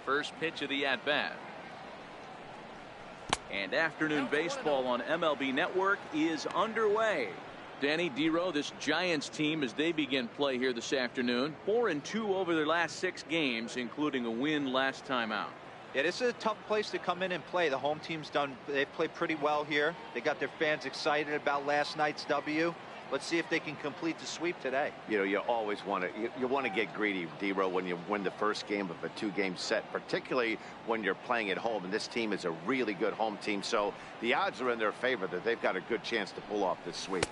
First pitch of the at-bat. And afternoon baseball on MLB Network is underway. Danny Dero, this Giants team, as they begin play here this afternoon, 4-2 over their last 6 games, including a win last time out. Yeah, this is a tough place to come in and play. The home team's they played pretty well here. They got their fans excited about last night's W. Let's see if they can complete the sweep today. You know, you always want to you want to get greedy, Dero, when you win the first game of a 2-game set, particularly when you're playing at home. And this team is a really good home team, so the odds are in their favor that they've got a good chance to pull off this sweep.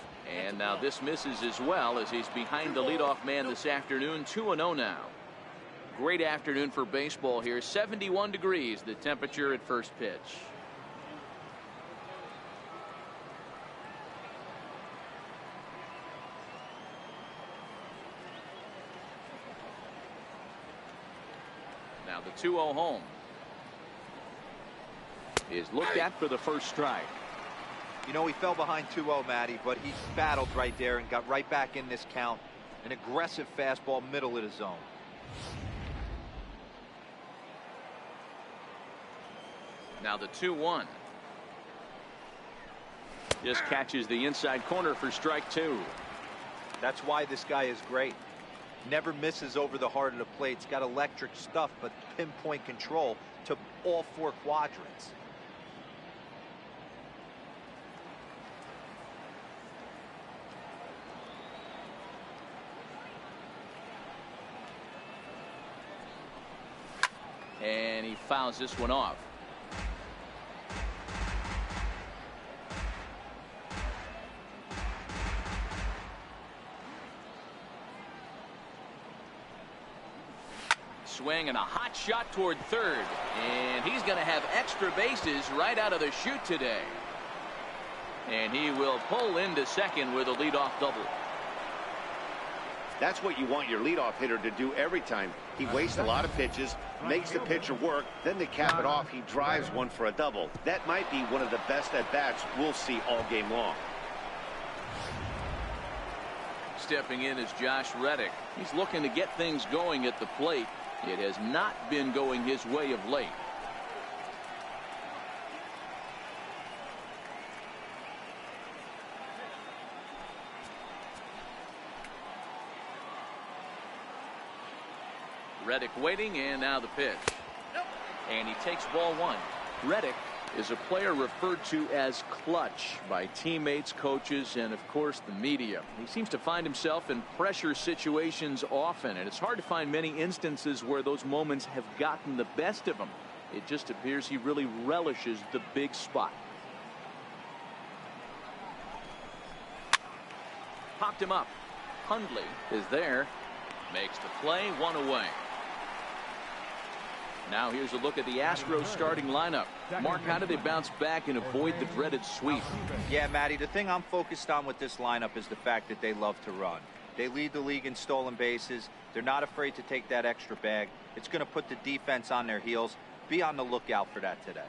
And now this misses as well, as he's behind the leadoff man this afternoon. 2-0 now. Great afternoon for baseball here. 71 degrees the temperature at first pitch. Now the 2-0 home is looked at for the first strike. You know, he fell behind 2-0, Matty, but he battled right there and got right back in this count. An aggressive fastball, middle of the zone. Now the 2-1. Just catches the inside corner for strike 2. That's why this guy is great. Never misses over the heart of the plate. It's got electric stuff, but pinpoint control to all 4 quadrants. And he fouls this one off. Swing and a hot shot toward third, and he's going to have extra bases right out of the chute today. And he will pull into second with a leadoff double. That's what you want your leadoff hitter to do every time. He wastes a lot of pitches, makes the pitcher work, then to cap it off, he drives one for a double. That might be one of the best at-bats we'll see all game long. Stepping in is Josh Reddick. He's looking to get things going at the plate. It has not been going his way of late. Reddick waiting, and now the pitch. And he takes ball 1. Reddick is a player referred to as clutch by teammates, coaches, and of course the media. He seems to find himself in pressure situations often, and it's hard to find many instances where those moments have gotten the best of him. It just appears he really relishes the big spot. Popped him up. Hundley is there. Makes the play, 1 away. Now here's a look at the Astros starting lineup. Mark, how do they bounce back and avoid the dreaded sweep? Yeah, Matty, the thing I'm focused on with this lineup is the fact that they love to run. They lead the league in stolen bases. They're not afraid to take that extra bag. It's going to put the defense on their heels. Be on the lookout for that today.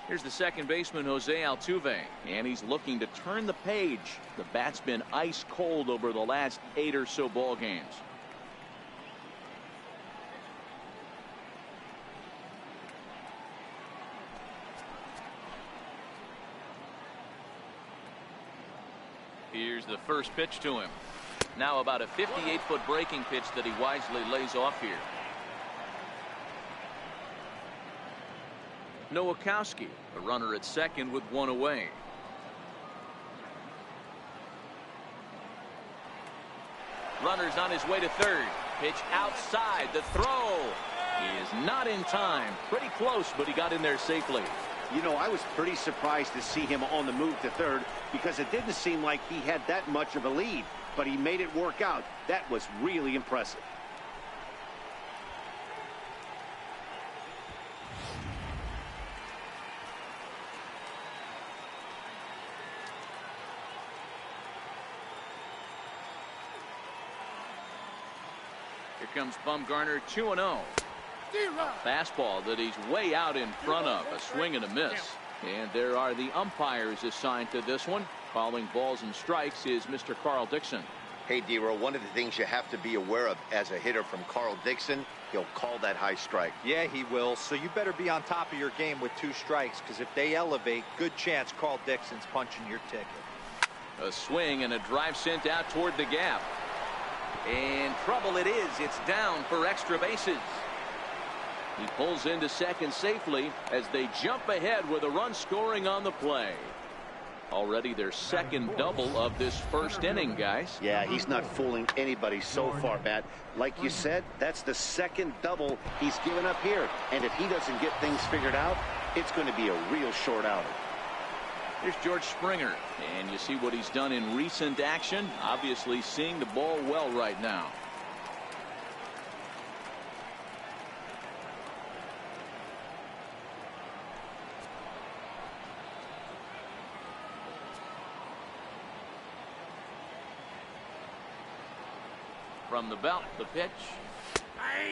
Here's the second baseman, Jose Altuve, and he's looking to turn the page. The bat's been ice cold over the last 8 or so ball games. Here's the first pitch to him. Now about a 58-foot breaking pitch that he wisely lays off here. Nowakowski, the runner at second with 1 away. Runner's on his way to third. Pitch outside. The throw is not in time. Pretty close, but he got in there safely. You know, I was pretty surprised to see him on the move to third because it didn't seem like he had that much of a lead, but he made it work out. That was really impressive. Here comes Bumgarner, 2-0. Fastball that he's way out in front of. A swing and a miss. And there are the umpires assigned to this one. Calling balls and strikes is Mr. Carl Dixon. Hey, D-Row, one of the things you have to be aware of as a hitter from Carl Dixon, he'll call that high strike. Yeah, he will. So you better be on top of your game with 2 strikes, because if they elevate, good chance Carl Dixon's punching your ticket. A swing and a drive sent out toward the gap. And trouble it is. It's down for extra bases. He pulls into second safely as they jump ahead with a run scoring on the play. Already their second double of this first inning, guys. Yeah, he's not fooling anybody so far, Matt. Like you said, that's the second double he's given up here. And if he doesn't get things figured out, it's going to be a real short outing. Here's George Springer, and you see what he's done in recent action. Obviously seeing the ball well right now. From the belt, the pitch.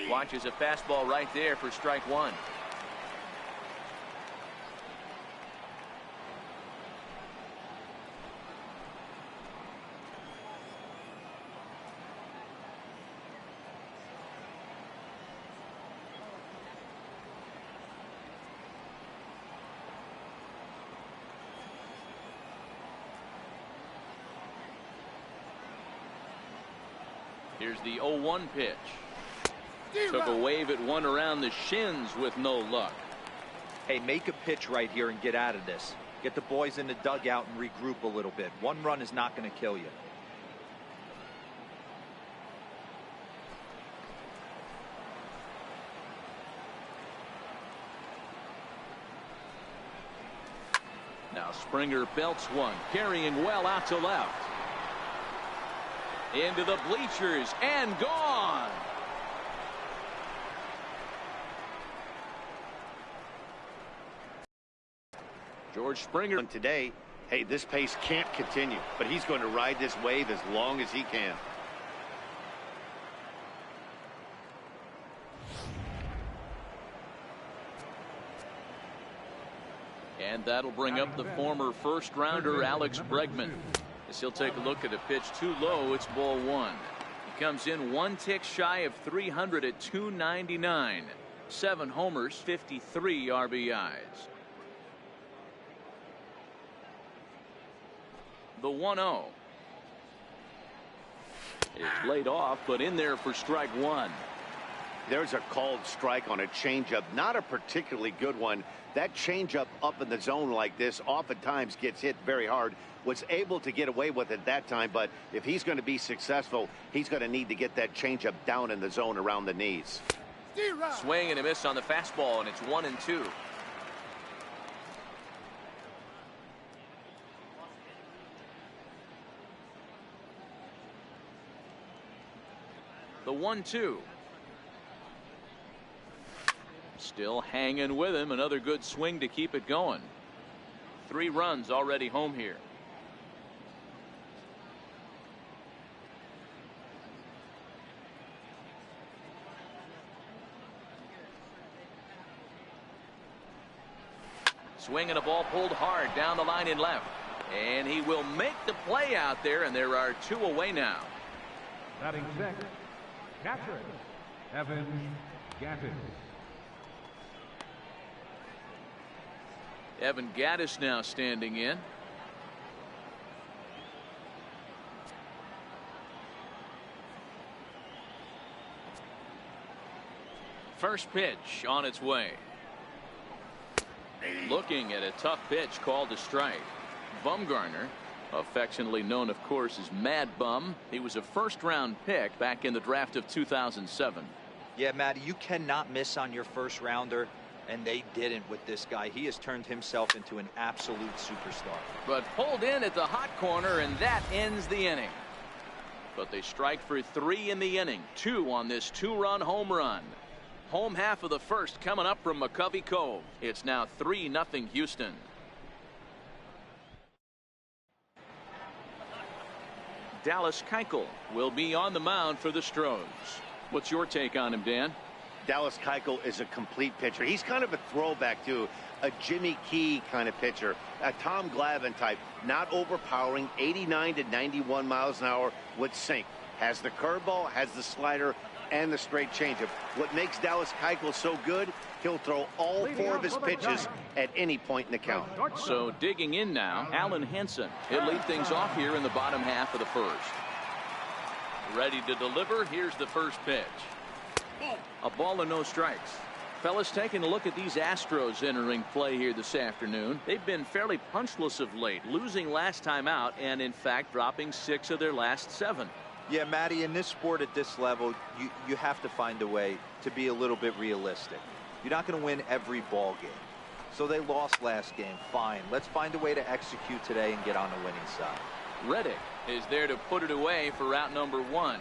Watches a fastball right there for strike 1. Here's the 0-1 pitch. Took a wave at one around the shins with no luck. Hey, make a pitch right here and get out of this. Get the boys in the dugout and regroup a little bit. 1 run is not going to kill you. Now Springer belts one, carrying well out to left. Into the bleachers and gone. George Springer today. Hey, this pace can't continue, but he's going to ride this wave as long as he can. And that'll bring up the former first rounder Alex Bregman. As he'll take a look at a pitch too low, it's ball 1. He comes in 1 tick shy of 300 at 299. 7 homers, 53 RBIs. The 1-0 is laid off, but in there for strike 1. There's a called strike on a changeup, not a particularly good one. That changeup up in the zone like this oftentimes gets hit very hard. Was able to get away with it that time, but if he's going to be successful, he's going to need to get that changeup down in the zone around the knees. Swing and a miss on the fastball, and it's 1-2. The 1-2. Still hanging with him. Another good swing to keep it going. 3 runs already home here. Swing and a ball pulled hard down the line in left. And he will make the play out there, and there are 2 away now. Batting second, catcher, Evan Gattis. Evan Gattis now standing in. First pitch on its way. Looking at a tough pitch called a strike. Bumgarner, affectionately known of course as Mad Bum, he was a first-round pick back in the draft of 2007. Yeah, Matty, you cannot miss on your first rounder, and they didn't with this guy. He has turned himself into an absolute superstar. But pulled in at the hot corner, and that ends the inning. But they strike for 3 in the inning. 2 on this 2-run home run. Home half of the first coming up from McCovey Cove. It's now 3-0 Houston. Dallas Keuchel will be on the mound for the Stros. What's your take on him, Dan? Dallas Keuchel is a complete pitcher. He's kind of a throwback to a Jimmy Key kind of pitcher, a Tom Glavine type, not overpowering, 89 to 91 miles an hour with sink. Has the curveball, has the slider, and the straight changeup. What makes Dallas Keuchel so good, he'll throw all 4 of his pitches at any point in the count. So digging in now, Alan Henson. He'll lead things off here in the bottom half of the first. Ready to deliver. Here's the first pitch. A ball and no strikes. Fellas, taking a look at these Astros entering play here this afternoon. They've been fairly punchless of late, losing last time out and, in fact, dropping 6 of their last 7. Yeah, Matty, in this sport at this level, you have to find a way to be a little bit realistic. You're not going to win every ball game. So they lost last game. Fine. Let's find a way to execute today and get on the winning side. Reddick is there to put it away for route number 1.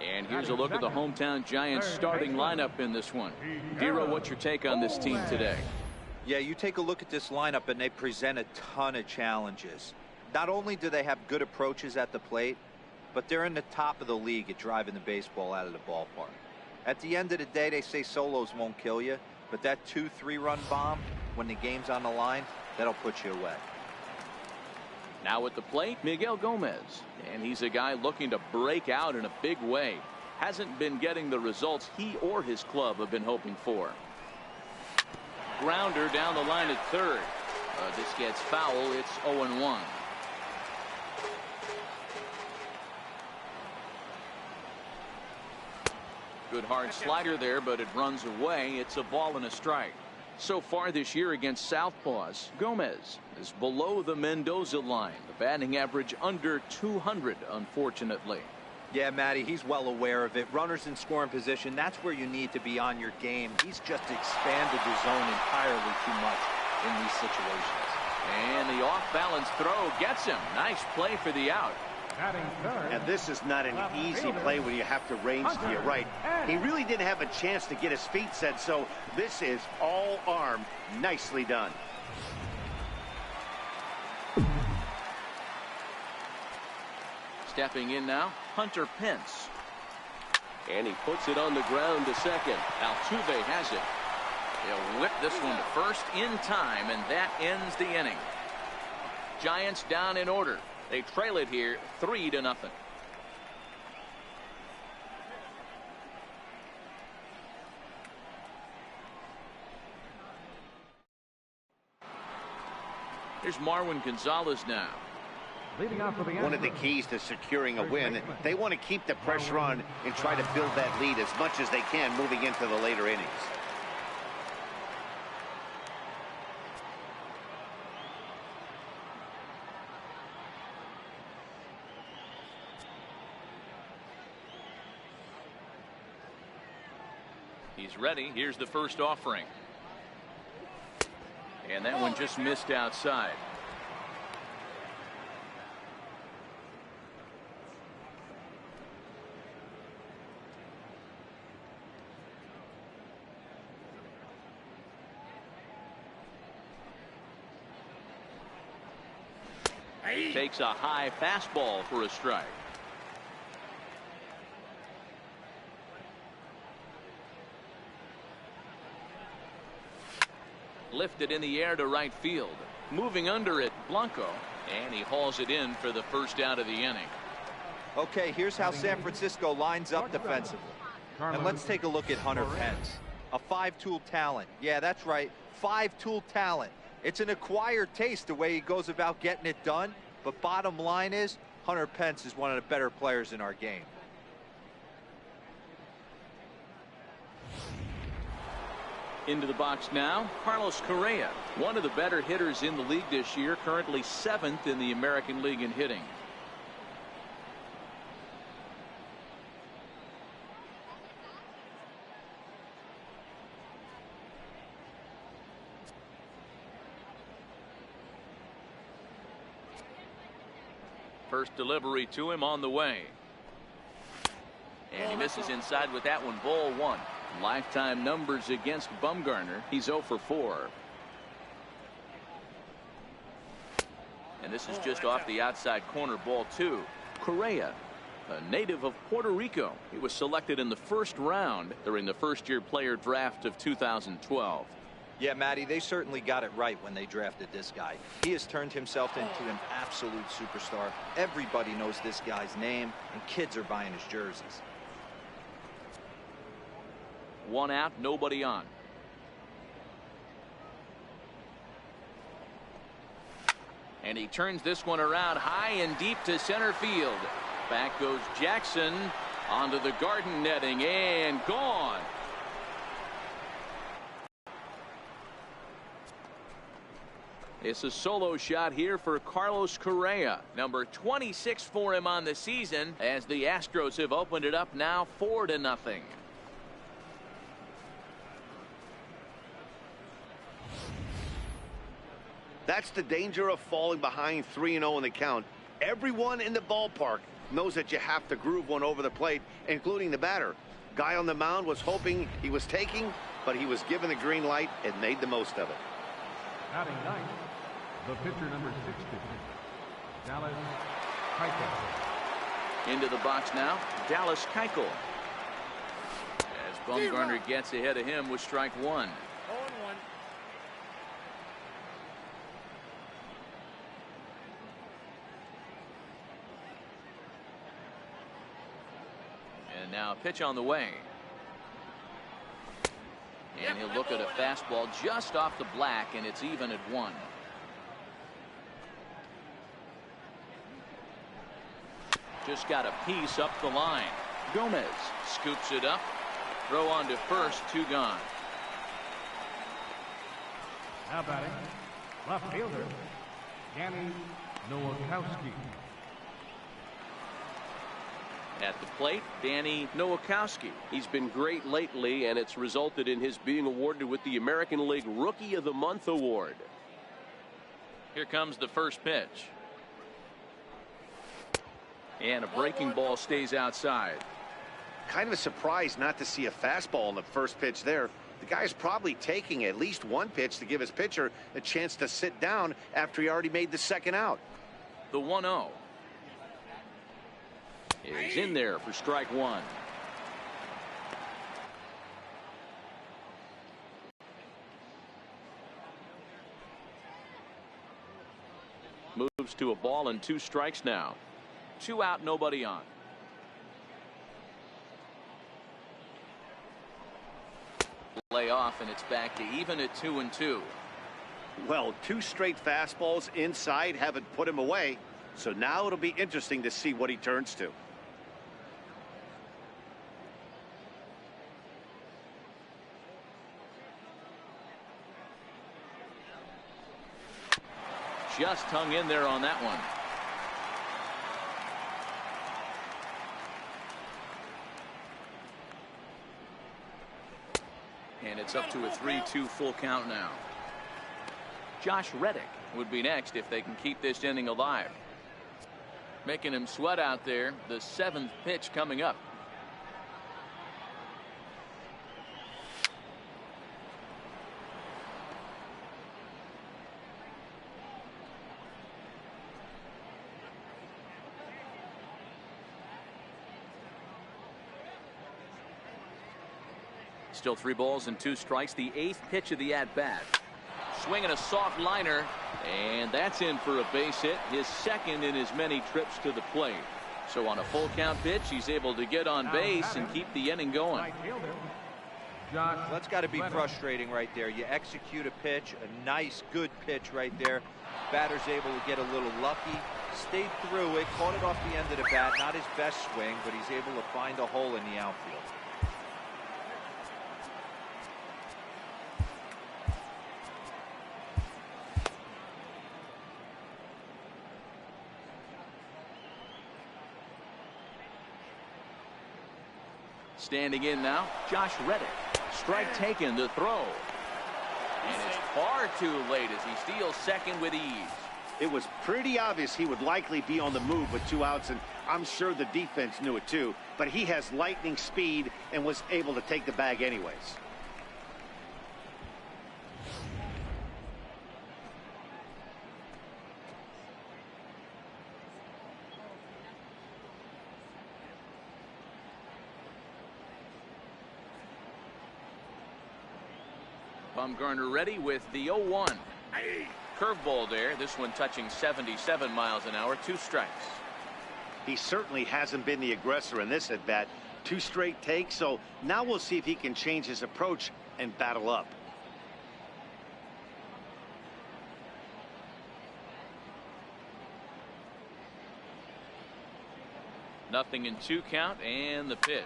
And here's a look at the hometown Giants starting lineup in this one. Dero, what's your take on this team today? Yeah, you take a look at this lineup and they present a ton of challenges. Not only do they have good approaches at the plate, but they're in the top of the league at driving the baseball out of the ballpark. At the end of the day, they say solos won't kill you, but that 2-3 run bomb, when the game's on the line, that'll put you away. Now at the plate, Miguel Gomez. And he's a guy looking to break out in a big way. Hasn't been getting the results he or his club have been hoping for. Grounder down the line at third. This gets foul. It's 0-1. Good hard slider there, but it runs away. It's a ball and a strike. So far this year against Southpaws, Gomez is below the Mendoza line. The batting average under 200, unfortunately. Yeah, Matty, he's well aware of it. Runners in scoring position, that's where you need to be on your game. He's just expanded the zone entirely too much in these situations. And the off-balance throw gets him. Nice play for the out. And this is not an easy play when you have to range to your right. He really didn't have a chance to get his feet set, so this is all arm. Nicely done. Stepping in now, Hunter Pence. And he puts it on the ground to second. Altuve has it. He'll whip this one to first in time, and that ends the inning. Giants down in order. They trail it here 3-0. Here's Marwin Gonzalez now. One of the keys to securing a win, they want to keep the pressure on and try to build that lead as much as they can moving into the later innings. He's ready. Here's the first offering. And that one just missed outside. Takes a high fastball for a strike. Lifted in the air to right field. Moving under it, Blanco. And he hauls it in for the first out of the inning. Okay, here's how San Francisco lines up defensively. And let's take a look at Hunter Pence. A 5-tool talent. Yeah, that's right. 5-tool talent. It's an acquired taste the way he goes about getting it done. But bottom line is, Hunter Pence is one of the better players in our game. Into the box now, Carlos Correa, one of the better hitters in the league this year, currently 7th in the American League in hitting. First delivery to him on the way. And he misses inside with that one, ball 1. Lifetime numbers against Bumgarner. He's 0 for 4. And this is just off the outside corner, ball 2. Correa a native of Puerto Rico. He was selected in the first round during the first-year player draft of 2012. Yeah, Matty, they certainly got it right when they drafted this guy. He has turned himself into an absolute superstar. Everybody knows this guy's name, and kids are buying his jerseys. 1 out, nobody on. And he turns this one around high and deep to center field. Back goes Jackson onto the garden netting and gone. It's a solo shot here for Carlos Correa, number 26 for him on the season, as the Astros have opened it up now 4-0. That's the danger of falling behind 3-0 in the count. Everyone in the ballpark knows that you have to groove one over the plate, including the batter. Guy on the mound was hoping he was taking, but he was given the green light and made the most of it. Batting ninth, the pitcher number 60, Dallas Keuchel. Into the box now, Dallas Keuchel. As Bumgarner gets ahead of him with strike 1. And now a pitch on the way. And he'll look at a fastball just off the black, and it's even at 1. Just got a piece up the line. Gomez scoops it up. Throw on to first, 2 gone. Now batting, left fielder, Danny Nowakowski. At the plate, Danny Nowakowski. He's been great lately, and it's resulted in his being awarded with the American League Rookie of the Month award. Here comes the first pitch. And a breaking ball stays outside. Kind of a surprise not to see a fastball in the first pitch there. The guy's probably taking at least one pitch to give his pitcher a chance to sit down after he already made the second out. The 1-0 is in there for strike 1. Moves to a ball and 2 strikes now. 2 out, nobody on. Lay off, and it's back to even at 2-2. Well, 2 straight fastballs inside haven't put him away, so now it'll be interesting to see what he turns to. Just hung in there on that one. And it's up to a 3-2 full count now. Josh Reddick would be next if they can keep this inning alive. Making him sweat out there. The 7th pitch coming up. Still 3 balls and 2 strikes. The 8th pitch of the at-bat. Swinging a soft liner, and that's in for a base hit, his 2nd in as many trips to the plate. So on a full count pitch, he's able to get on base and keep the inning going. That's got to be frustrating right there. You execute a pitch, a nice, good pitch right there. Batter's able to get a little lucky, stayed through it, caught it off the end of the bat. Not his best swing, but he's able to find a hole in the outfield. Standing in now, Josh Reddick. Strike taken, the throw. And it's far too late as he steals 2nd with ease. It was pretty obvious he would likely be on the move with 2 outs, and I'm sure the defense knew it too. But he has lightning speed and was able to take the bag anyways. Bumgarner ready with the 0-1. Curveball there. This one touching 77 miles an hour. 2 strikes. He certainly hasn't been the aggressor in this at bat. 2 straight takes, so now we'll see if he can change his approach and battle up. Nothing in 2 count, and the pitch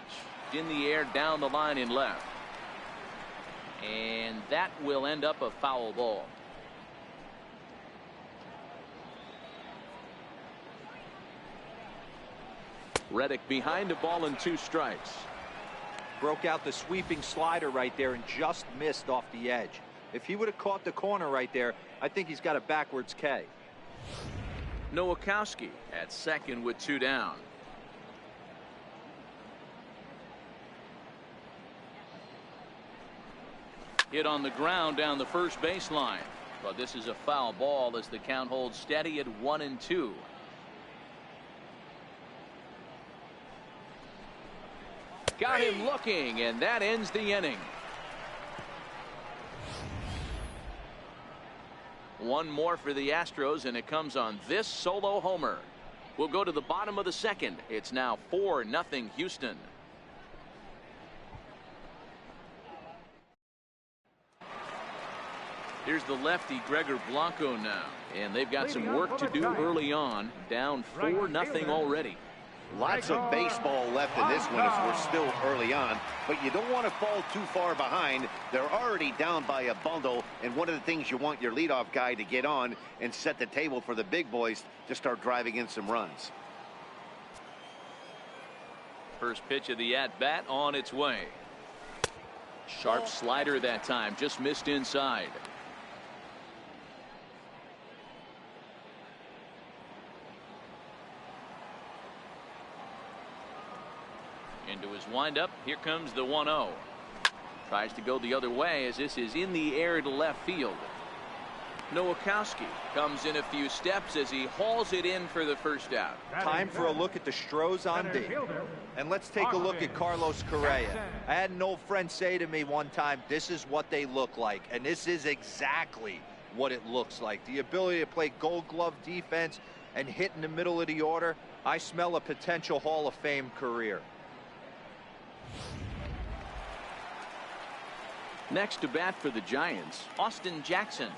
in the air down the line in left, and that will end up a foul ball. Reddick behind the ball and 2 strikes. Broke out the sweeping slider right there and just missed off the edge. If he would have caught the corner right there, I think he's got a backwards K. Nowakowski at second with 2 down. Hit on the ground down the first baseline, but this is a foul ball as the count holds steady at 1-2. Got him looking, and that ends the inning. 1 more for the Astros, and it comes on this solo homer. We'll go to the bottom of the 2nd. It's now 4-0 Houston. Here's the lefty Gregor Blanco now, and they've got some work to do early on. Down 4-0 already. Lots of baseball left in this one as we're still early on, but you don't want to fall too far behind. They're already down by a bundle, and one of the things you want your leadoff guy to get on and set the table for the big boys to start driving in some runs. First pitch of the at-bat on its way. Sharp slider that time, just missed inside. Into his windup. Here comes the 1-0. Tries to go the other way as this is in the air to left field. Nowakowski comes in a few steps as he hauls it in for the first out. Time for a look at the Stros on D. And let's take a look at Carlos Correa. I had an old friend say to me one time, this is what they look like. And this is exactly what it looks like. The ability to play gold glove defense and hit in the middle of the order. I smell a potential Hall of Fame career. Next to bat for the Giants, Austin Jackson.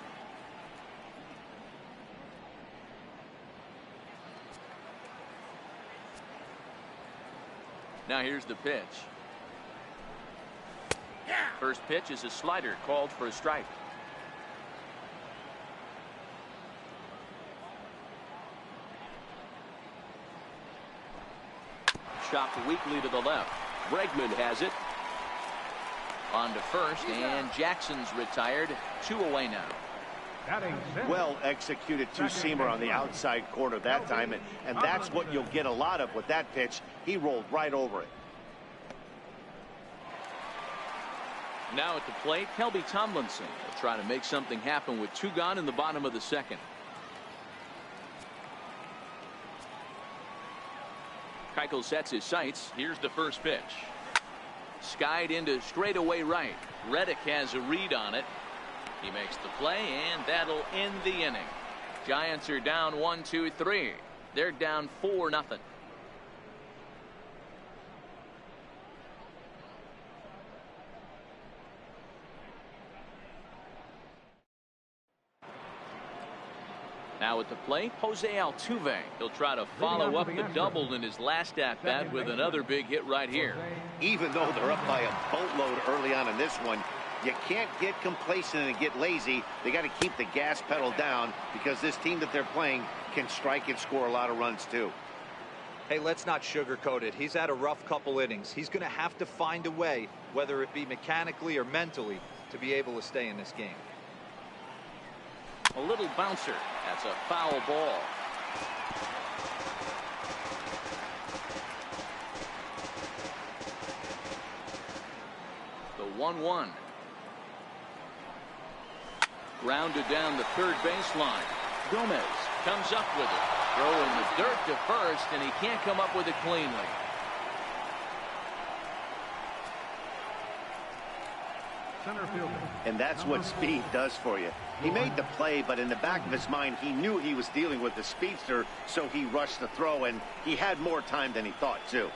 Now here's the pitch. First pitch is a slider called for a strike. Chopped weakly to the left. Bregman has it. On to first, and Jackson's retired. 2 away now. Well executed 2-seamer on the outside corner that time, and that's what you'll get a lot of with that pitch. He rolled right over it. Now at the plate, Kelby Tomlinson will try to make something happen with 2 gone in the bottom of the 2nd. Keuchel sets his sights. Here's the first pitch. Skied into straightaway right. Reddick has a read on it. He makes the play, and that'll end the inning. Giants are down 1-2-3. They're down 4-0. Now at the plate, Jose Altuve. He'll try to follow up the double in his last at-bat with another big hit right here. Even though they're up by a boatload early on in this one, you can't get complacent and get lazy. They got to keep the gas pedal down because this team that they're playing can strike and score a lot of runs too. Hey, let's not sugarcoat it. He's had a rough couple innings. He's going to have to find a way, whether it be mechanically or mentally, to be able to stay in this game. A little bouncer. That's a foul ball. The 1-1. Grounded down the third baseline. Gomez comes up with it. Throw in the dirt to first, and he can't come up with it cleanly. center fielder. And that's what speed does for you. He made the play, but in the back of his mind, he knew he was dealing with the speedster, so he rushed the throw, and he had more time than he thought, too.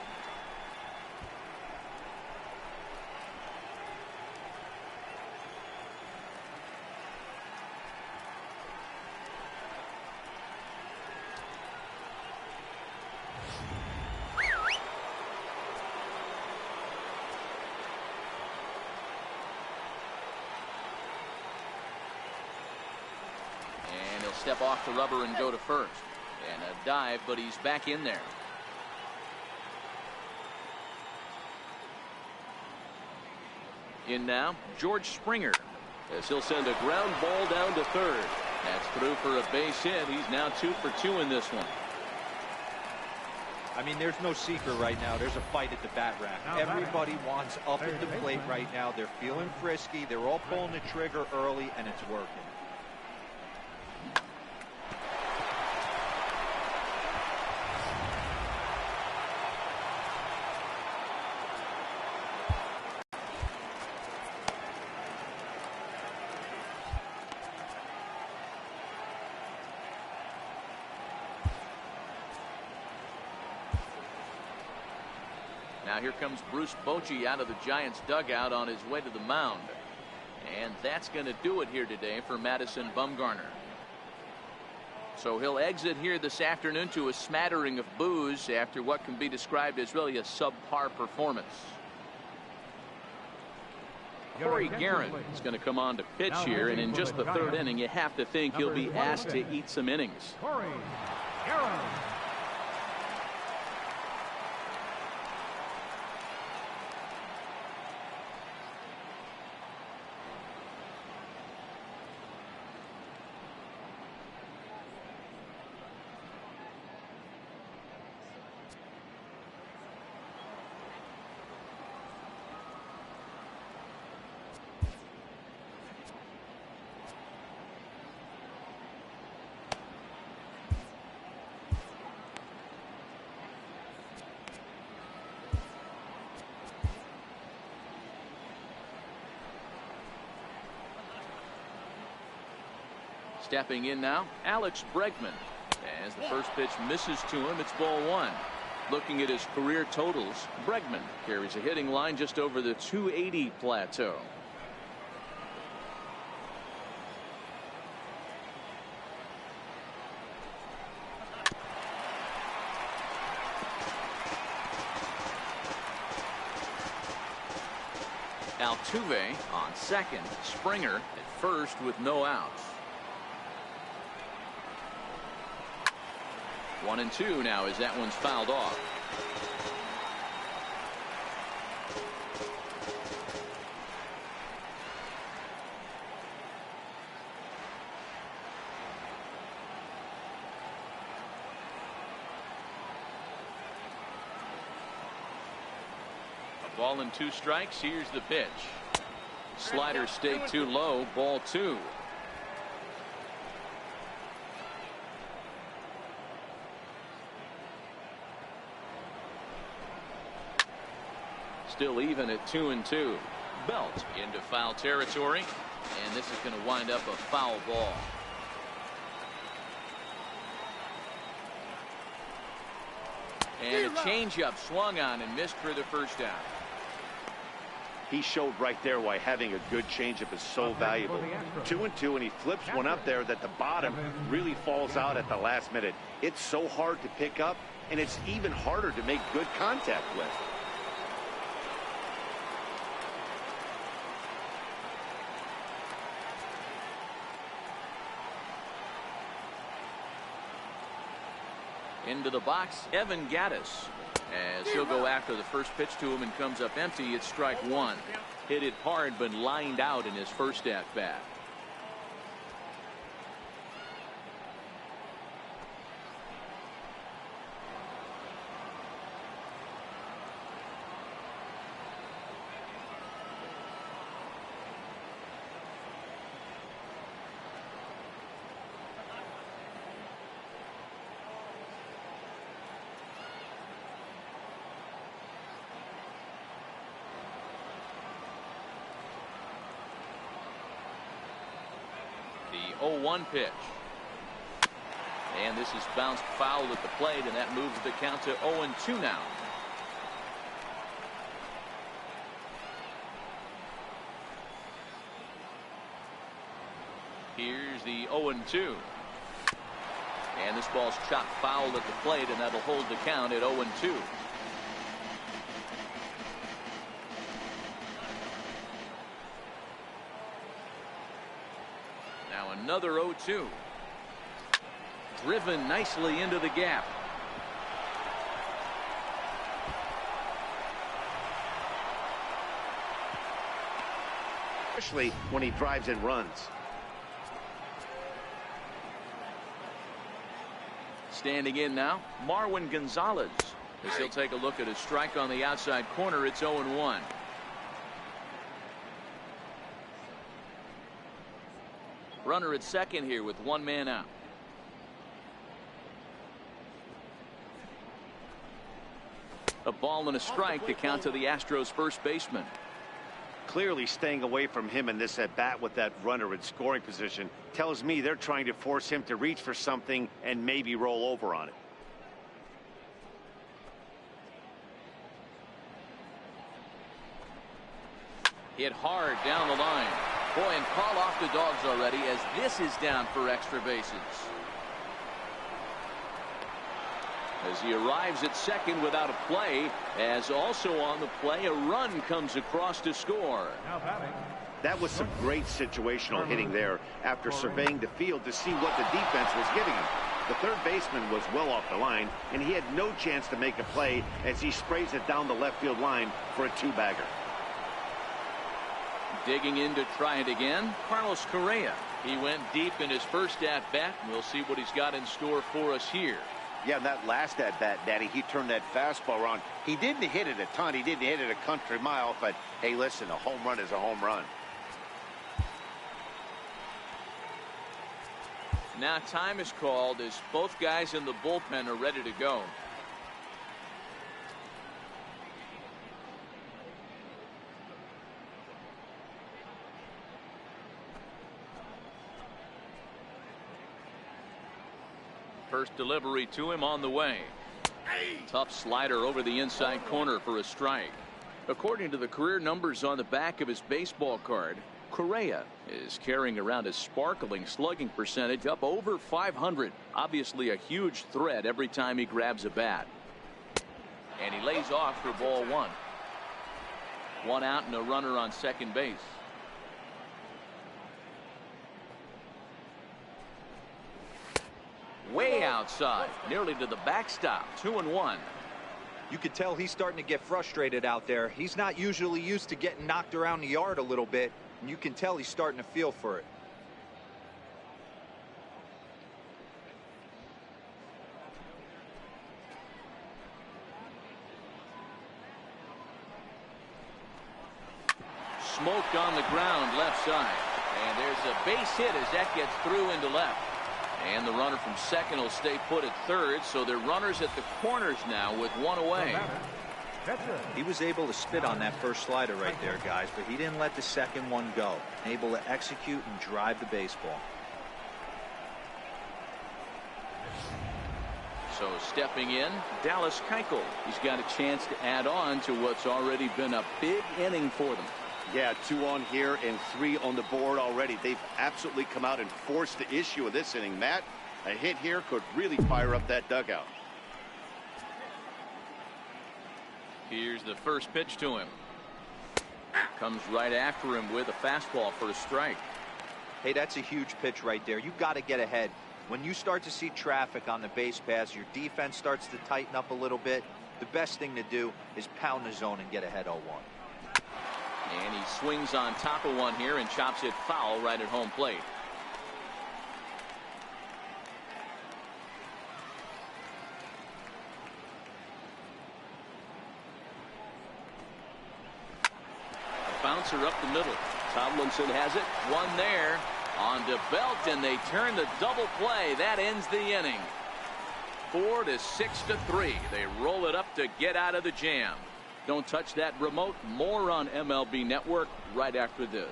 Step off the rubber and go to first. And a dive, but he's back in there. In now, George Springer, as he'll send a ground ball down to third. That's through for a base hit. He's now 2 for 2 in this one. I mean, there's no secret right now. There's a fight at the bat rack. Everybody wants up at the plate right now. They're feeling frisky. They're all pulling the trigger early, and it's working. Now here comes Bruce Bochy out of the Giants dugout on his way to the mound. And that's going to do it here today for Madison Bumgarner. So he'll exit here this afternoon to a smattering of boos after what can be described as really a subpar performance. Corey Guerin is going to come on to pitch here, and in just the third inning, you have to think he'll be asked to eat some innings. Corey Guerin. Stepping in now, Alex Bregman. As the first pitch misses to him, it's ball 1. Looking at his career totals, Bregman carries a hitting line just over the 280 plateau. Altuve on second, Springer at first with no outs. 1-2 now as that one's fouled off. A ball and 2 strikes. Here's the pitch. Slider stayed too low. Ball 2. Still even at 2-2. Belt into foul territory, and this is going to wind up a foul ball. And a changeup swung on and missed for the first down. He showed right there why having a good changeup is so valuable. 2-2, and he flips one up there that the bottom really falls out at the last minute. It's so hard to pick up, and it's even harder to make good contact with. Into the box, Evan Gattis, as he'll go after the first pitch to him and comes up empty. It's strike 1. Hit it hard but lined out in his first at bat. 0-1 pitch. And this is bounced foul at the plate, and that moves the count to 0-2 now. Here's the 0-2. And this ball's chopped foul at the plate, and that'll hold the count at 0-2. Now another 0-2. Driven nicely into the gap. Especially when he drives and runs. Standing in now, Marwin Gonzalez. As he'll take a look at his strike on the outside corner, it's 0-1. Runner at second here with one man out. A ball and a strike to count to the Astros first baseman. Clearly staying away from him in this at bat with that runner in scoring position tells me they're trying to force him to reach for something and maybe roll over on it. Hit hard down the line. Boy, and call off the dogs already as this is down for extra bases. As he arrives at second without a play, as also on the play, a run comes across to score. That was some great situational hitting there after surveying the field to see what the defense was giving him. The third baseman was well off the line, and he had no chance to make a play as he sprays it down the left field line for a two-bagger. Digging in to try it again, Carlos Correa. He went deep in his first at-bat, and we'll see what he's got in store for us here. Yeah, that last at-bat, Daddy, he turned that fastball around. He didn't hit it a ton. He didn't hit it a country mile, but, hey, listen, a home run is a home run. Now time is called as both guys in the bullpen are ready to go. First delivery to him on the way. Tough slider over the inside corner for a strike. According to the career numbers on the back of his baseball card, Correa is carrying around a sparkling slugging percentage up over 500. Obviously a huge threat every time he grabs a bat. And he lays off for ball one. One out and a runner on second base. Way outside, nearly to the backstop. 2-1. You could tell he's starting to get frustrated out there. He's not usually used to getting knocked around the yard a little bit, and you can tell he's starting to feel for it. Smoked on the ground left side, and there's a base hit as that gets through into left. And the runner from second will stay put at third, so they're runners at the corners now with one away. He was able to spit on that first slider right there, guys, but he didn't let the second one go. Able to execute and drive the baseball. So stepping in, Dallas Keuchel. He's got a chance to add on to what's already been a big inning for them. Yeah, 2 on here and 3 on the board already. They've absolutely come out and forced the issue of this inning. Matt, a hit here could really fire up that dugout. Here's the first pitch to him. Comes right after him with a fastball for a strike. Hey, that's a huge pitch right there. You've got to get ahead. When you start to see traffic on the base paths, your defense starts to tighten up a little bit. The best thing to do is pound the zone and get ahead 0-1. And he swings on top of one here and chops it foul right at home plate. A bouncer up the middle. Tomlinson has it. One there on DeBelt, and they turn the double play. That ends the inning. 4-6-3. They roll it up to get out of the jam. Don't touch that remote. More on MLB Network right after this.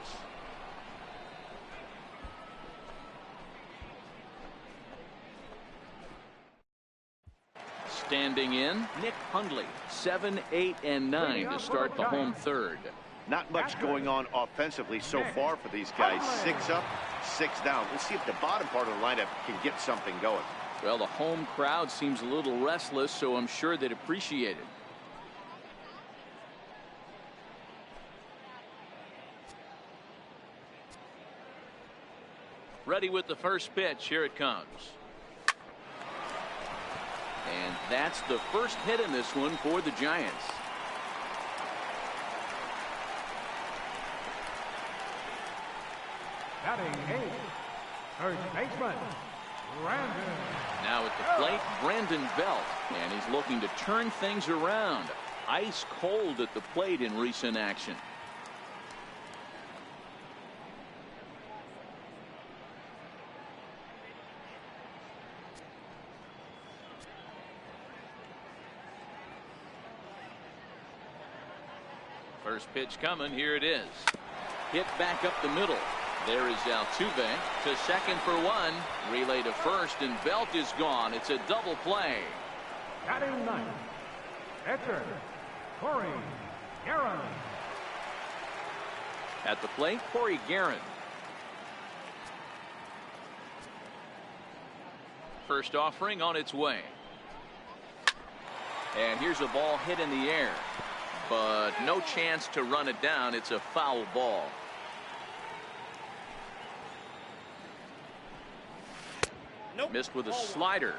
Standing in, Nick Hundley, 7, 8, and 9 to start the home third. Not much going on offensively so far for these guys. 6 up, 6 down. We'll see if the bottom part of the lineup can get something going. Well, the home crowd seems a little restless, so I'm sure they'd appreciate it. Ready with the first pitch. Here it comes. And that's the first hit in this one for the Giants. Batting eighth, first baseman, Brandon. Now at the plate, Brandon Belt, and he's looking to turn things around. Ice cold at the plate in recent action. First pitch coming. Here it is. Hit back up the middle. There is Altuve to second for one. Relay to first, and Belt is gone. It's a double play. Batting ninth, pitcher, Corey Aaron. At the plate, Corey Guerin. First offering on its way. And here's a ball hit in the air, but no chance to run it down. It's a foul ball. Nope. Missed with a slider.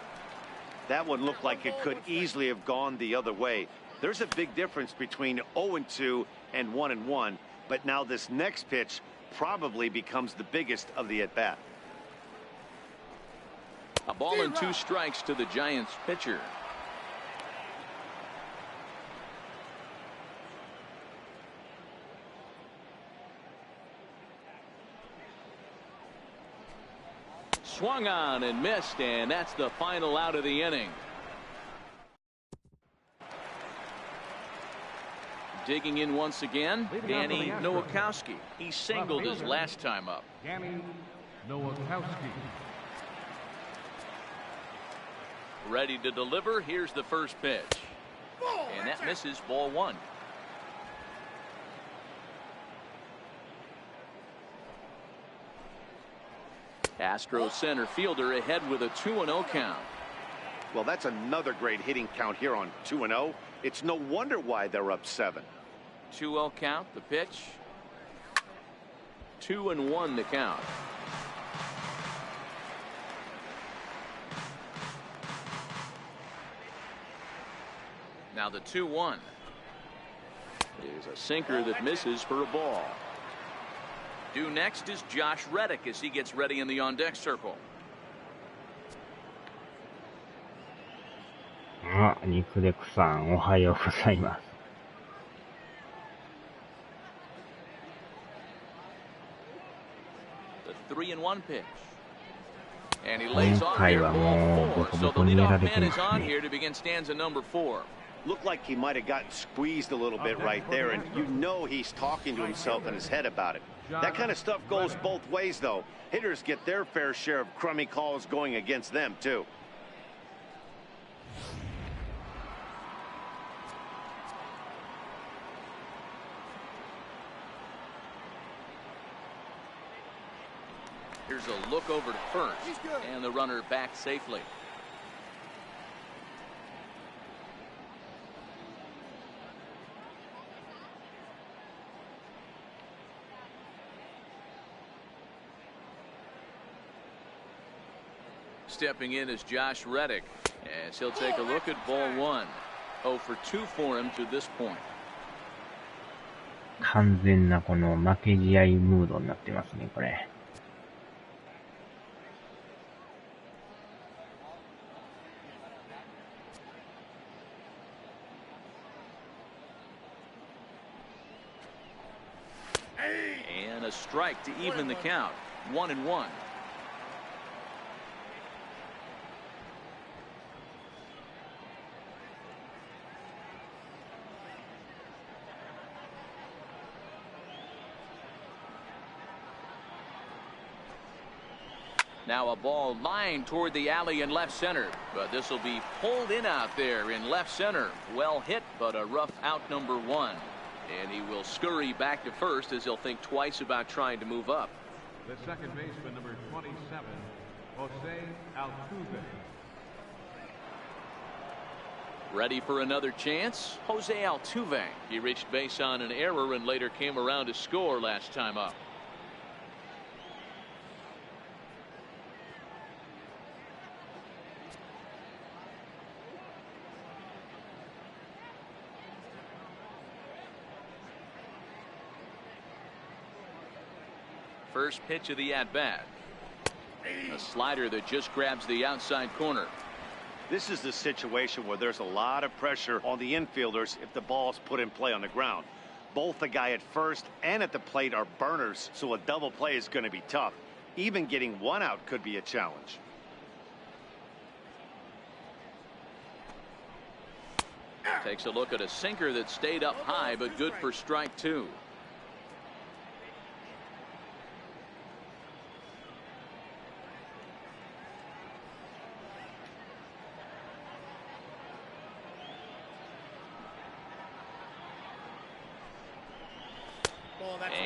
That one looked like it could easily have gone the other way. There's a big difference between 0-2 and 1-1, but now this next pitch probably becomes the biggest of the at-bat. A ball and 2 strikes to the Giants pitcher. Swung on and missed, and that's the final out of the inning. Digging in once again, Danny Nowakowski. He singled his last time up. Danny Nowakowski. Ready to deliver. Here's the first pitch. And that misses, ball 1. Astros center fielder ahead with a 2-0 count. Well, that's another great hitting count here on 2-0. It's no wonder why they're up 7. 2-0 count, the pitch. 2-1 the count. Now the 2-1 is a sinker that misses for a ball. Due next is Josh Reddick as he gets ready in the on-deck circle. あ、肉デクさん、おはようございます。The 3-1 pitch. And he lays off 今回 here, はもう ball ボ 4. コ So ボ the コにやら leadoff れて man ま is す on ね。 here to begin stanza number 4. Looked like he might have gotten squeezed a little bit right there, and you know he's talking to himself in his head about it. That kind of stuff goes both ways, though. Hitters get their fair share of crummy calls going against them, too. Here's a look over to first, and the runner back safely. Stepping in is Josh Reddick, as he'll take a look at ball 1. 0 for 2 for him to this point. 完全なこの負け試合ムードになってますね、これ。And a strike to even the count. 1-1. Now a ball lined toward the alley in left center, but this will be pulled in out there in left center. Well hit, but a rough out number 1. And he will scurry back to first as he'll think twice about trying to move up. The second baseman, number 27, Jose Altuve. Ready for another chance? Jose Altuve. He reached base on an error and later came around to score last time up. First pitch of the at-bat. A slider that just grabs the outside corner. This is the situation where there's a lot of pressure on the infielders if the ball's put in play on the ground. Both the guy at first and at the plate are burners, so a double play is going to be tough. Even getting one out could be a challenge. Takes a look at a sinker that stayed up high, but good for strike 2.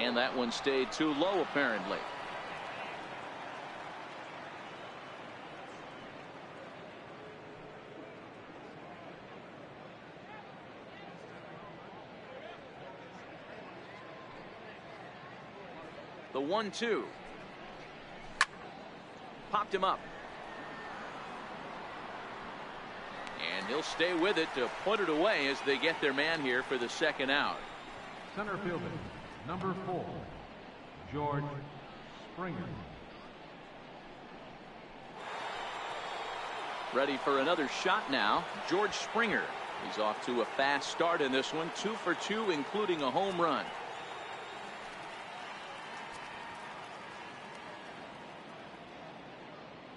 And that one stayed too low, apparently. The 1-2. Popped him up. And he'll stay with it to put it away as they get their man here for the second out. Center fielder, number 4, George Springer. Ready for another shot now. George Springer. He's off to a fast start in this one. 2 for 2, including a home run.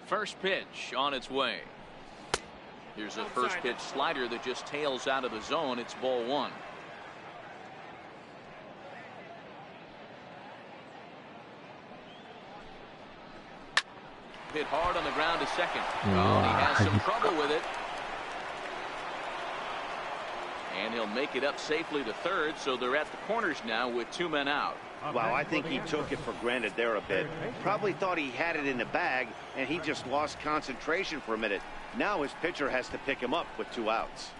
First pitch on its way. Here's a first pitch slider that just tails out of the zone. It's ball 1. Hit hard on the ground to second. Oh, he has some trouble with it. And he'll make it up safely to third, so they're at the corners now with 2 men out. Wow, I think he took it for granted there a bit. Probably thought he had it in the bag, and he just lost concentration for a minute. Now his pitcher has to pick him up with 2 outs.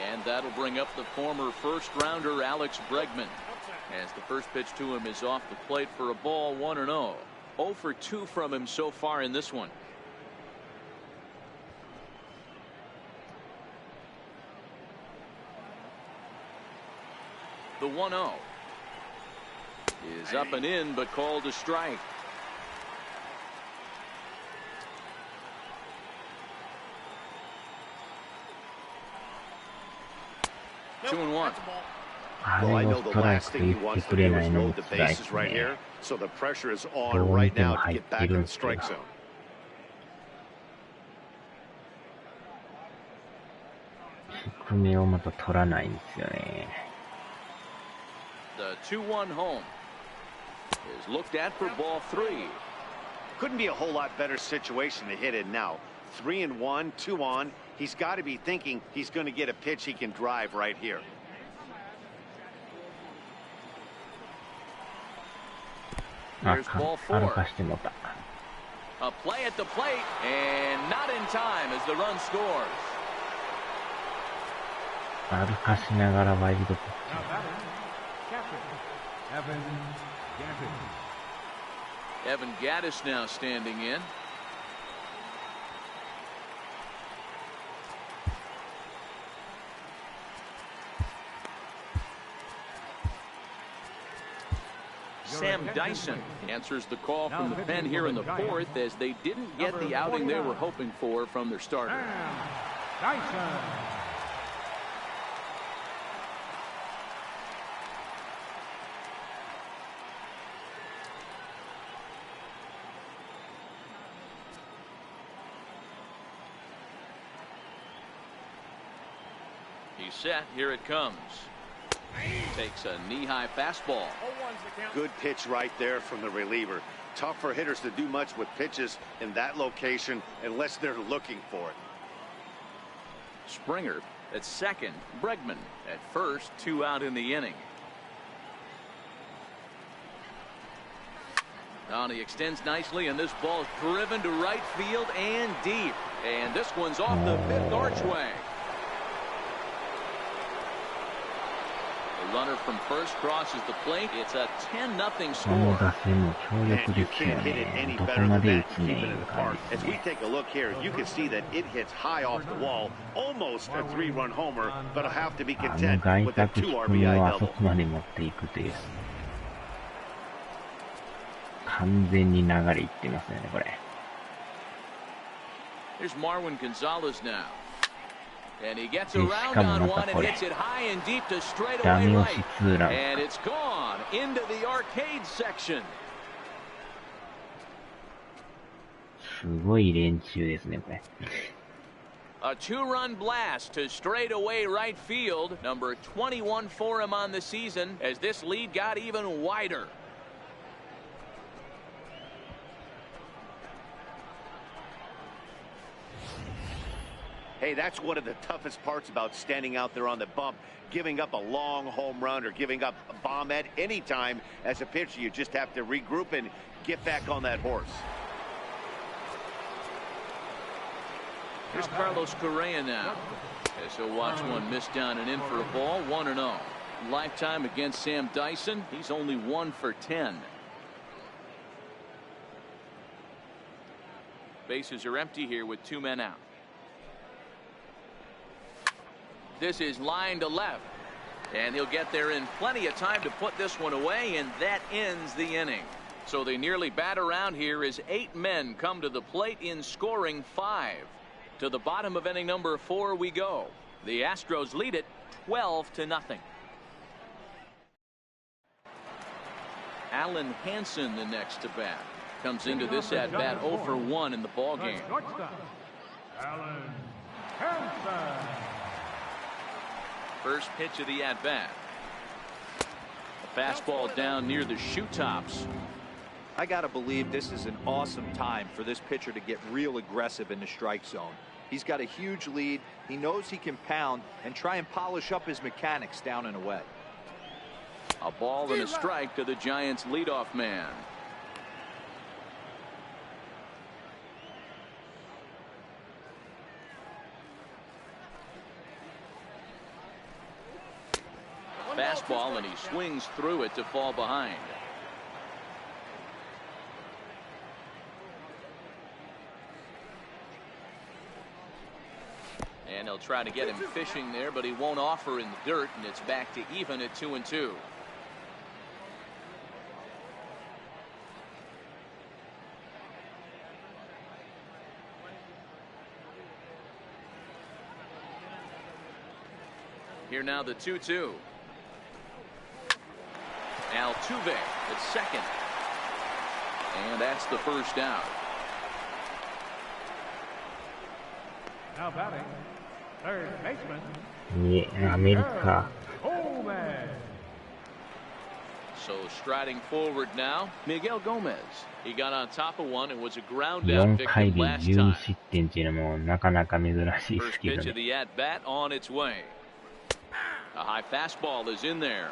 And that'll bring up the former first-rounder Alex Bregman, as the first pitch to him is off the plate for a ball, 1-0. 0 for 2 from him so far in this one. The 1-0 is up and in, but called a strike. Two and 1. Well, I know the last thing he wants to do is load the bases right here, so the pressure is on right now to get back in the strike zone. The 2-1 home is looked at for ball 3. Couldn't be a whole lot better situation to hit in now. 3-1, 2 on. He's got to be thinking he's going to get a pitch he can drive right here. Here's ball 4. A play at the plate, and not in time as the run scores. Now batting, captain, Evan Gattis now standing in. Sam Dyson answers the call from the pen here in the 4th, as they didn't get the outing they were hoping for from their starter. Dyson. He's set. Here it comes. Takes a knee-high fastball. Good pitch right there from the reliever. Tough for hitters to do much with pitches in that location unless they're looking for it. Springer at second. Bregman at first. 2 out in the inning. Oh, he extends nicely, and this ball is driven to right field and deep. And this one's off the 5th archway. The runner from first crosses the plate. It's a 10-0 score. You can't hit it any better than that. Keep it in the park. As we take a look here, you can see that it hits high off the wall. Almost a 3-run homer, but I'll have to be content with a 2 RBI double. 完全に流れいってますね、これ。Here's Marwin Gonzalez now. And he gets around on one and hits it high and deep to straightaway right. And it's gone into the arcade section. すごい連中ですね、これ。A 2-run blast to straightaway right field. Number 21 for him on the season as this lead got even wider. Hey, that's one of the toughest parts about standing out there on the bump. Giving up a long home run or giving up a bomb at any time as a pitcher, you just have to regroup and get back on that horse. Here's Carlos Correa now. As he'll watch one miss down and in for a ball. 1-0. Lifetime against Sam Dyson. He's only 1 for 10. Bases are empty here with 2 men out. This is line to left, and he'll get there in plenty of time to put this one away, and that ends the inning. So they nearly bat around here as 8 men come to the plate in scoring 5. To the bottom of inning number 4 we go. The Astros lead it 12-0. Alan Hansen the next to bat. Comes into this at bat 0 for 1 in the ball game. Alan Hansen. First pitch of the at-bat. A fastball down near the shoe tops. I got to believe this is an awesome time for this pitcher to get real aggressive in the strike zone. He's got a huge lead. He knows he can pound and try and polish up his mechanics down and away. A ball and a strike to the Giants' leadoff man. Fastball, and he swings through it to fall behind. And he'll try to get him fishing there, but he won't offer in the dirt, and it's back to even at 2-2. Here now the 2-2. Altuve at second. And that's the first out. Now batting, third baseman. アメリカ。So striding forward now, Miguel Gomez. He got on top of one and was a ground out 4回 victim で last 10 time. 失点っていうのもなかなか珍しいです First け pitch ど of ね。 the at bat on its way. A high fastball is in there.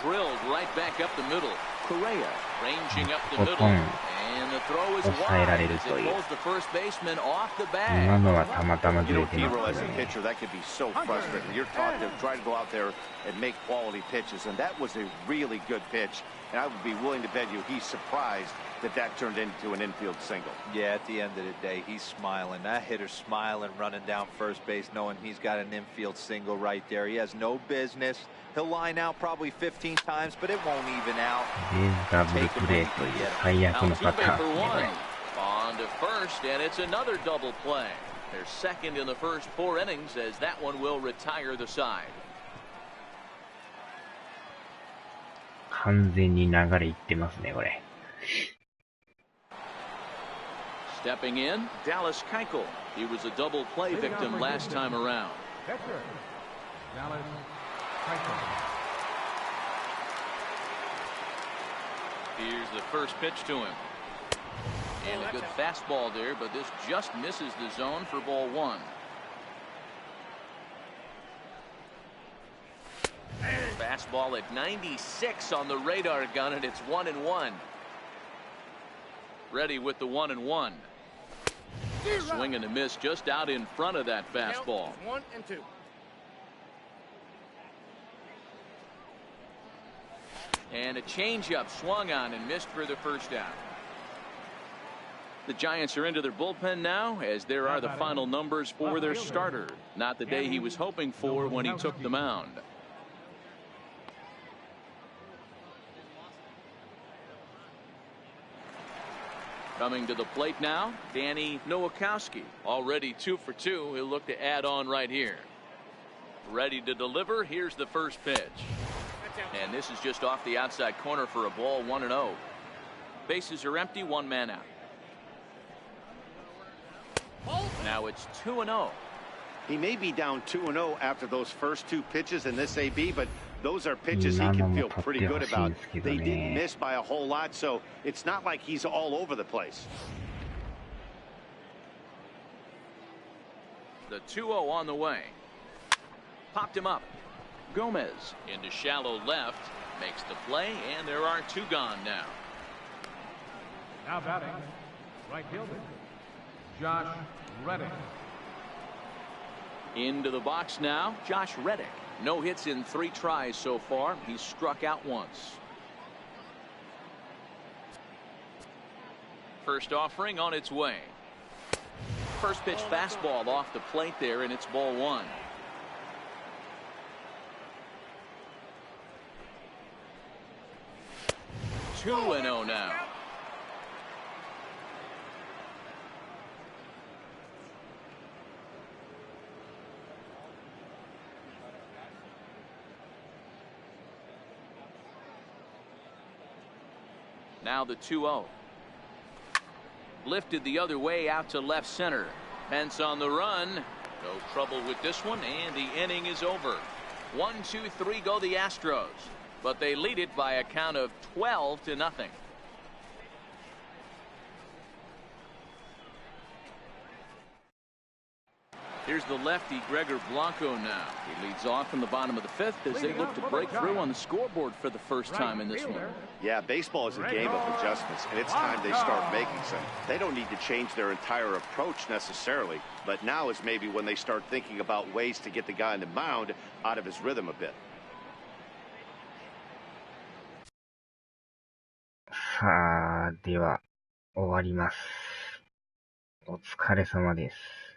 Drilled right back up the middle. Correa ranging up the middle. And the throw is wide as it pulls the first baseman off the 今 bag. のはたまたまず You れ know, てま Hero す as a ね。 pitcher, that could be so frustrating. You're taught to try to go out there and make quality pitches, and that was a really good pitch. And I would be willing to bet you he's surprised that that turned into an infield single. Yeah, at the end of the day, he's smiling. That hitter's smiling, running down first base, knowing he's got an infield single right there. He has no business. He'll line out probably 15 times, but it won't even out. で、ダブルプレーという最悪のパタ Altuve ー for ンですね、これ。 one. On to first, and it's another double play. They're second in the first 4 innings as that one will retire the side. 完全に流れいってますね、これ。Stepping in, Dallas Keuchel. He was a double play victim last time around. Dallas Keuchel. Here's the first pitch to him. And a good fastball there, but this just misses the zone for ball 1. Fastball at 96 on the radar gun, and it's 1-1. Ready with the 1-1. Swing and a miss just out in front of that fastball. 1-2. And a changeup swung on and missed for the first out. The Giants are into their bullpen now, as there are the final numbers for their starter. Not the day he was hoping for when he took the mound. Coming to the plate now, Danny Nowakowski. Already 2 for 2. He'll look to add on right here. Ready to deliver. Here's the first pitch. And this is just off the outside corner for a ball, 1-0. Bases are empty, 1 man out. Now it's 2-0. He may be down 2-0 after those first 2 pitches in this AB, but those are pitches he can feel pretty good about. They didn't miss by a whole lot, so it's not like he's all over the place. The 2-0 on the way. Popped him up. Gomez into shallow left, makes the play, and there are 2 gone now. Now batting, right fielder, Josh Reddick. Into the box now, Josh Reddick. No hits in 3 tries so far. He's struck out once. First offering on its way. First pitch fastball off the plate there, and it's ball 1. 2-0 now. Now the 2-0. Lifted the other way out to left center. Pence on the run. No trouble with this one, and the inning is over. 1-2-3 go the Astros, but they lead it by a count of 12-0. Here's the lefty Gregor Blanco now. He leads off in the bottom of the 5th as they look to break through on the scoreboard for the first time in this one. Yeah, baseball is a game of adjustments, and it's time they start making some. They don't need to change their entire approach necessarily, but now is maybe when they start thinking about ways to get the guy on the mound out of his rhythm a bit. さあ、では、終わります。お疲れ様です。